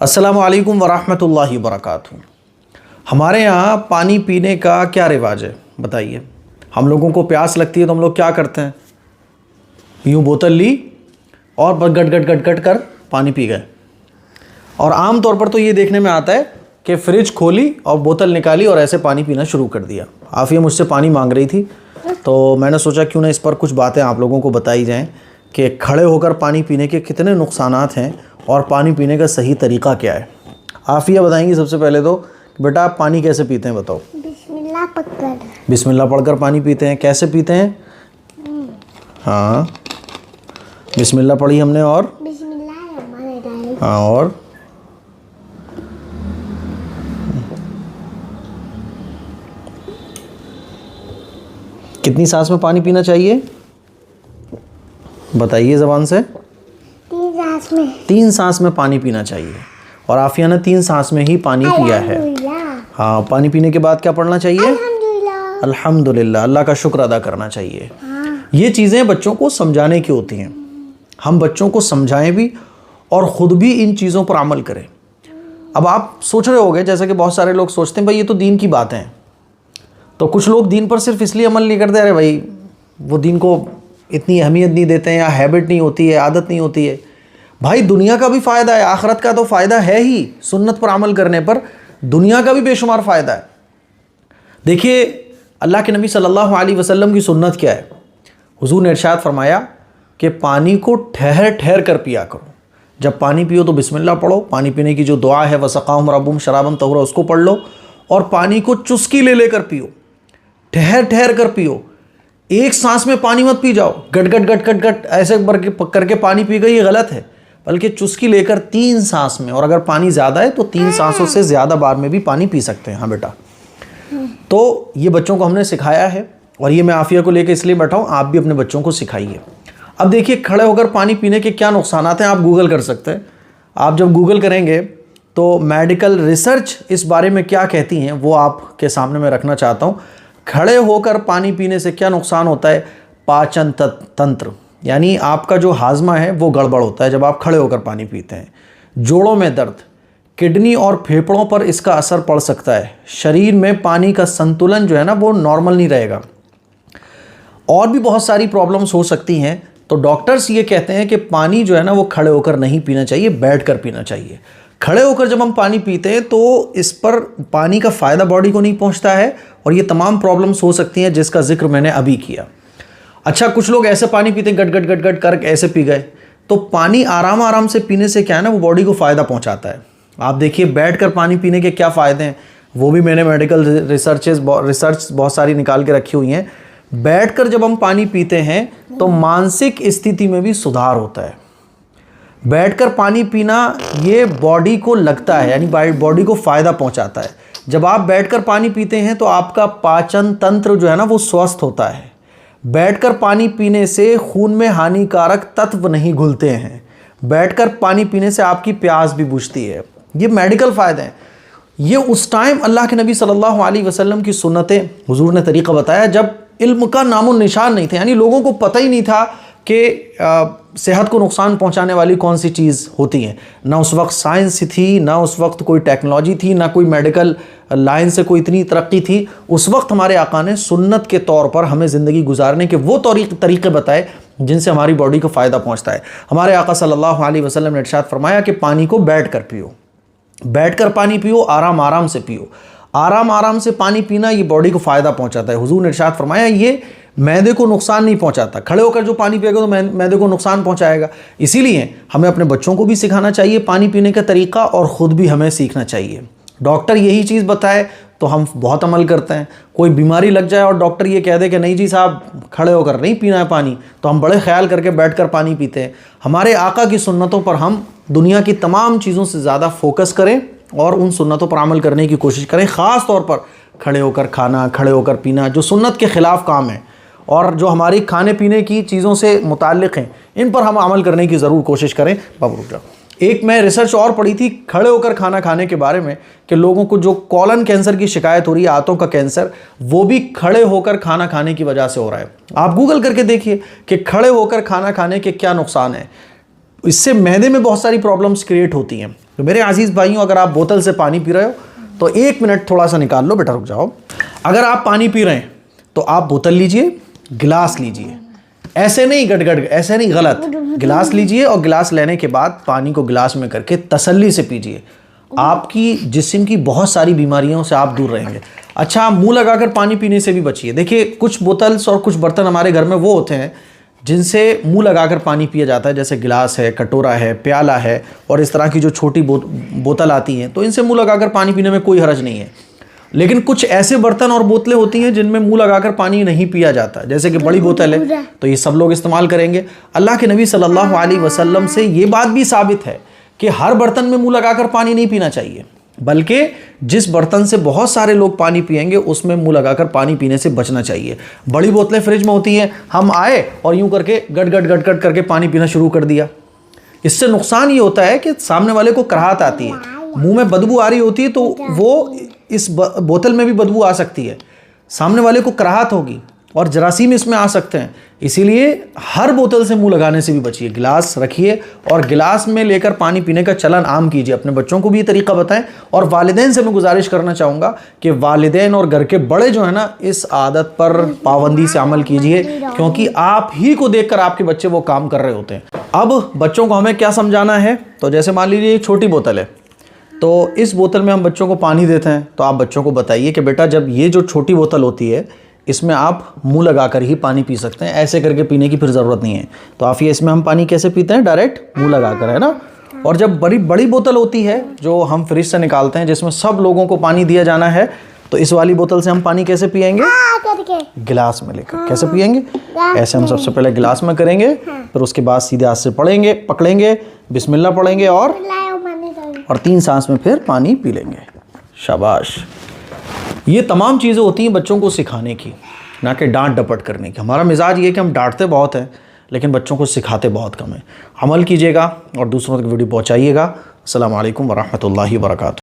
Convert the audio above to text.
अस्सलामु अलैकुम वरहमतुल्लाहि वबरकातुहू। हमारे यहाँ पानी पीने का क्या रिवाज है बताइए। हम लोगों को प्यास लगती है तो हम लोग क्या करते हैं, यूँ बोतल ली और बस गट गट गट गट कर पानी पी गए। और आम तौर पर तो ये देखने में आता है कि फ्रिज खोली और बोतल निकाली और ऐसे पानी पीना शुरू कर दिया। आफिया मुझसे पानी मांग रही थी तो मैंने सोचा क्यों ना इस पर कुछ बातें आप लोगों को बताई जाएं कि खड़े होकर पानी पीने के कितने नुकसानात हैं और पानी पीने का सही तरीका क्या है। आफिया बताएंगी सबसे पहले तो बेटा आप पानी कैसे पीते हैं बताओ। बिस्मिल्लाह पढ़कर। बिस्मिल्लाह पढ़कर पानी पीते हैं। कैसे पीते हैं? हाँ बिस्मिल्लाह पढ़ी हमने और हाँ और कितनी सांस में पानी पीना चाहिए बताइए ज़बान से। 3 सांस में। 3 सांस में पानी पीना चाहिए और आफिया ने 3 सांस में ही पानी पिया है। हाँ पानी पीने के बाद क्या पढ़ना चाहिए? अल्हम्दुलिल्लाह, अल्लाह का शुक्र अदा करना चाहिए। ये चीज़ें बच्चों को समझाने की होती हैं। हम बच्चों को समझाएं भी और ख़ुद भी इन चीज़ों पर अमल करें। अब आप सोच रहे होंगे जैसे कि बहुत सारे लोग सोचते हैं भाई ये तो दीन की बातें हैं, तो कुछ लोग दीन पर सिर्फ इसलिए अमल नहीं करते, अरे भाई वो दीन को इतनी अहमियत नहीं देते हैं या हैबिट नहीं होती है, आदत नहीं होती है। भाई दुनिया का भी फ़ायदा है, आखिरत का तो फ़ायदा है ही। सुन्नत पर अमल करने पर दुनिया का भी बेशुमार फ़ायदा है। देखिए अल्लाह के नबी सल्लल्लाहु अलैहि वसल्लम की सुन्नत क्या है। हुजूर ने इरशाद फरमाया कि पानी को ठहर ठहर कर पिया करो। जब पानी पियो तो बिस्मिल्लाह पढ़ो। पानी पीने की जो दुआ है वसक़ाहुम रब्बुहुम शराबन तहुरा उसको पढ़ लो और पानी को चुस्की ले लेकर पियो, ठहर ठहर कर पियो। एक सांस में पानी मत पी जाओ, गट गट गट गट गट ऐसे करके पानी पी गई, ये गलत है। बल्कि चुस्की लेकर 3 सांस में, और अगर पानी ज़्यादा है तो 3 सांसों से ज़्यादा बार में भी पानी पी सकते हैं। हाँ बेटा, तो ये बच्चों को हमने सिखाया है और ये मैं आफिया को लेकर इसलिए बैठा हूँ, आप भी अपने बच्चों को सिखाइए। अब देखिए खड़े होकर पानी पीने के क्या नुकसान हैं, आप गूगल कर सकते हैं। आप जब गूगल करेंगे तो मेडिकल रिसर्च इस बारे में क्या कहती हैं वो आपके सामने मैं रखना चाहता हूँ। खड़े होकर पानी पीने से क्या नुकसान होता है? पाचन तंत्र, यानी आपका जो हाजमा है वो गड़बड़ होता है जब आप खड़े होकर पानी पीते हैं। जोड़ों में दर्द, किडनी और फेफड़ों पर इसका असर पड़ सकता है। शरीर में पानी का संतुलन जो है ना वो नॉर्मल नहीं रहेगा। और भी बहुत सारी प्रॉब्लम्स हो सकती हैं। तो डॉक्टर्स ये कहते हैं कि पानी जो है ना वो खड़े होकर नहीं पीना चाहिए, बैठकर पीना चाहिए। खड़े होकर जब हम पानी पीते हैं तो इस पर पानी का फ़ायदा बॉडी को नहीं पहुंचता है और ये तमाम प्रॉब्लम्स हो सकती हैं जिसका जिक्र मैंने अभी किया। अच्छा, कुछ लोग ऐसे पानी पीते हैं गट गट गट गट कर ऐसे पी गए, तो पानी आराम आराम से पीने से क्या है ना वो बॉडी को फ़ायदा पहुंचाता है। आप देखिए बैठकर पानी पीने के क्या फ़ायदे हैं, वो भी मैंने मेडिकल रिसर्च बहुत सारी निकाल के रखी हुई हैं। बैठकर जब हम पानी पीते हैं तो मानसिक स्थिति में भी सुधार होता है। बैठकर पानी पीना ये बॉडी को लगता है, यानी बॉडी को फ़ायदा पहुंचाता है। जब आप बैठकर पानी पीते हैं तो आपका पाचन तंत्र जो है ना वो स्वस्थ होता है। बैठकर पानी पीने से खून में हानिकारक तत्व नहीं घुलते हैं। बैठकर पानी पीने से आपकी प्यास भी बुझती है। ये मेडिकल फ़ायदे हैं। ये उस टाइम अल्लाह के नबी सल्लल्लाहु अलैहि वसल्लम की सुन्नतें, हुजूर ने तरीक़ा बताया जब इल्म का नामो निशान नहीं थे, यानी लोगों को पता ही नहीं था कि सेहत को नुकसान पहुंचाने वाली कौन सी चीज़ होती है। ना उस वक्त साइंस थी, ना उस वक्त कोई टेक्नोलॉजी थी, ना कोई मेडिकल लाइन से कोई इतनी तरक्की थी। उस वक्त हमारे आका ने सुन्नत के तौर पर हमें ज़िंदगी गुजारने के वो तरीक़े बताए जिनसे हमारी बॉडी को फ़ायदा पहुंचता है। हमारे आका सल्लल्लाहु अलैहि वसल्लम ने इरशाद फरमाया कि पानी को बैठ कर पियो, बैठकर पानी पियो, आराम आराम से पियो। आराम आराम से पानी पीना ये बॉडी को फ़ायदा पहुंचाता है। हुजूर ने इरशाद फरमाया ये मैदे को नुकसान नहीं पहुंचाता। खड़े होकर जो पानी पिएगा तो मैदे को नुकसान पहुंचाएगा। इसीलिए हमें अपने बच्चों को भी सिखाना चाहिए पानी पीने का तरीका और ख़ुद भी हमें सीखना चाहिए। डॉक्टर यही चीज़ बताए तो हम बहुत अमल करते हैं। कोई बीमारी लग जाए और डॉक्टर ये कह दे कि नहीं जी साहब खड़े होकर नहीं पीना है पानी, तो हम बड़े ख्याल करके बैठकर पानी पीते हैं। हमारे आका की सुन्नतों पर हम दुनिया की तमाम चीज़ों से ज़्यादा फोकस करें और उन सुन्नतों पर अमल करने की कोशिश करें। ख़ास तौर पर खड़े होकर खाना, खड़े होकर पीना, जो सुन्नत के ख़िलाफ़ काम है और जो हमारी खाने पीने की चीज़ों से मुताल्लिक़ हैं, इन पर हम अमल करने की ज़रूर कोशिश करें। बाबू रुक जाओ। एक मैं रिसर्च और पढ़ी थी खड़े होकर खाना खाने के बारे में कि लोगों को जो कॉलन कैंसर की शिकायत हो रही है, आंतों का कैंसर, वो भी खड़े होकर खाना खाने की वजह से हो रहा है। आप गूगल करके देखिए कि खड़े होकर खाना खाने के क्या नुकसान हैं। इससे मैदे में बहुत सारी प्रॉब्लम्स क्रिएट होती हैं। तो मेरे अजीज़ भाइयों, अगर आप बोतल से पानी पी रहे हो तो 1 मिनट थोड़ा सा निकाल लो, बेटा रुक जाओ। अगर आप पानी पी रहे हैं तो आप बोतल लीजिए, गिलास लीजिए, ऐसे नहीं गड़गड़, ऐसे नहीं, गलत। गिलास लीजिए और गिलास लेने के बाद पानी को गिलास में करके तसल्ली से पीजिए। आपकी जिस्म की बहुत सारी बीमारियों से आप दूर रहेंगे। अच्छा, मुंह लगाकर पानी पीने से भी बचिए। देखिए, कुछ बोतल्स और कुछ बर्तन हमारे घर में वो होते हैं जिनसे मुंह लगाकर पानी पिया जाता है, जैसे गिलास है, कटोरा है, प्याला है और इस तरह की जो छोटी बोतल आती हैं, तो इनसे मुंह लगाकर पानी पीने में कोई हर्ज नहीं है। लेकिन कुछ ऐसे बर्तन और बोतलें होती हैं जिनमें मुंह लगाकर पानी नहीं पिया जाता, जैसे कि बड़ी बोतल है, तो ये सब लोग इस्तेमाल करेंगे। अल्लाह के नबी सल्लल्लाहु अलैहि वसल्लम से ये बात भी साबित है कि हर बर्तन में मुंह लगाकर पानी नहीं पीना चाहिए, बल्कि जिस बर्तन से बहुत सारे लोग पानी पिएंगे उसमें मुंह लगाकर पानी पीने से बचना चाहिए। बड़ी बोतलें फ्रिज में होती हैं, हम आए और यूं करके गट करके पानी पीना शुरू कर दिया। इससे नुकसान ये होता है कि सामने वाले को कराहत आती है, मुंह में बदबू आ रही होती है, तो वो इस बोतल में भी बदबू आ सकती है, सामने वाले को कराहत होगी और जरासीम इसमें आ सकते हैं। इसीलिए हर बोतल से मुंह लगाने से भी बचिए। गिलास रखिए और गिलास में लेकर पानी पीने का चलन आम कीजिए। अपने बच्चों को भी ये तरीका बताएं। और वालिदैन से मैं गुजारिश करना चाहूँगा कि वालिदैन और घर के बड़े जो है ना, इस आदत पर पाबंदी से अमल कीजिए, क्योंकि आप ही को देखकर आपके बच्चे वो काम कर रहे होते हैं। अब बच्चों को हमें क्या समझाना है, तो जैसे मान लीजिए एक छोटी बोतल है, तो इस बोतल में हम बच्चों को पानी देते हैं, तो आप बच्चों को बताइए कि बेटा, जब ये जो छोटी बोतल होती है इसमें आप मुंह लगाकर ही पानी पी सकते हैं, ऐसे करके पीने की फिर ज़रूरत नहीं है। तो आफिया, इसमें हम पानी कैसे पीते हैं? डायरेक्ट मुंह लगाकर, है ना। और जब बड़ी बोतल होती है जो हम फ्रिज से निकालते हैं, जिसमें सब लोगों को पानी दिया जाना है, तो इस वाली बोतल से हम पानी कैसे पिएंगे? गिलास में लेकर। कैसे पिएंगे? ऐसे हम सबसे पहले गिलास में करेंगे, फिर उसके बाद सीधे हाथ से पकड़ेंगे, बिस्मिल्लाह पढ़ेंगे और 3 सांस में फिर पानी पी लेंगे। शाबाश। ये तमाम चीज़ें होती हैं बच्चों को सिखाने की, ना कि डांट डपट करने की। हमारा मिजाज ये है कि हम डांटते बहुत हैं लेकिन बच्चों को सिखाते बहुत कम है। अमल कीजिएगा और दूसरों तक वीडियो पहुंचाइएगा। अस्सलामु अलैकुम वरहमतुल्लाहि वबरकातुहू।